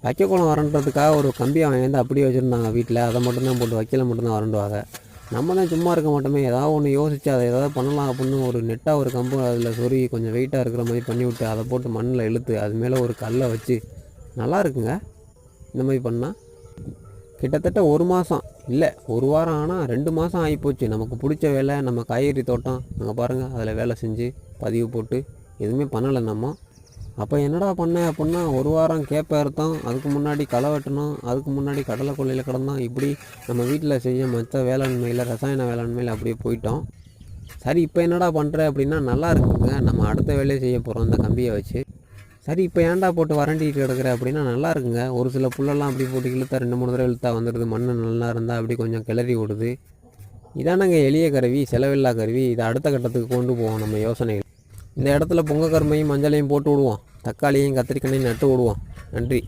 வைக்கக்குளம் வரன்றதுக்காக ஒரு கம்பியை வாங்கி அப்படியே வச்சுருந்தாங்க வீட்டில். அதை மட்டும்தான் போட்டு வைக்கல மட்டும்தான் வரண்டுவாங்க. நம்ம தான் சும்மா இருக்க மாட்டோமே, ஏதாவது ஒன்று யோசித்து அதை ஏதாவது பண்ணலாம் அப்படின்னு ஒரு நெட்டாக ஒரு கம்பு அதில் சொருகி கொஞ்சம் வெயிட்டாக இருக்கிற மாதிரி பண்ணி விட்டு அதை போட்டு மண்ணில் இழுத்து அது மேலே ஒரு கல்லை வச்சு நல்லா இருக்குங்க. இந்த மாதிரி பண்ணால் கிட்டத்தட்ட 1 மாதம் இல்லை 1 வாரம் ஆனால் 2 மாதம் ஆகிப்போச்சு. நமக்கு பிடிச்ச வேலை, நம்ம காய்கறி தோட்டம் அங்கே பாருங்கள், அதில் வேலை செஞ்சு பதிவு போட்டு எதுவுமே பண்ணலை நம்ம. அப்போ என்னடா பண்ணேன் அப்படின்னா, 1 வாரம் கேப்பை அறுத்தோம், அதுக்கு முன்னாடி களை வெட்டணும், அதுக்கு முன்னாடி கடலை கொள்ளையில் கிடந்தோம். இப்படி நம்ம வீட்டில் செய்ய மற்ற வேளாண்மையில் ரசாயன வேளாண்மையில் அப்படியே போயிட்டோம். சரி இப்போ என்னடா பண்ணுற அப்படின்னா, நல்லா இருக்குங்க, நம்ம அடுத்த வேலையை செய்ய போகிறோம் இந்த கம்பியை வச்சு. சரி இப்போ ஏன்டா போட்டு வறண்டிட்டு கிடக்குற அப்படின்னா, நல்லா இருக்குங்க. ஒரு சில புல்லெல்லாம் அப்படி போட்டு இழுத்தா 2-3 தடவை இழுத்தா வந்துடுது. மண் நல்லா இருந்தால் அப்படி கொஞ்சம் கிளறி விடுது. இதானங்க எளிய கருவி, செலவில்லா கருவி. இதை அடுத்த கட்டத்துக்கு கொண்டு போவோம் நம்ம யோசனைகள். இந்த இடத்துல பொங்க கருமையும் மஞ்சளையும் போட்டு விடுவோம், தக்காளியும் கத்திரிக்காயும் நட்டு விடுவோம். நன்றி.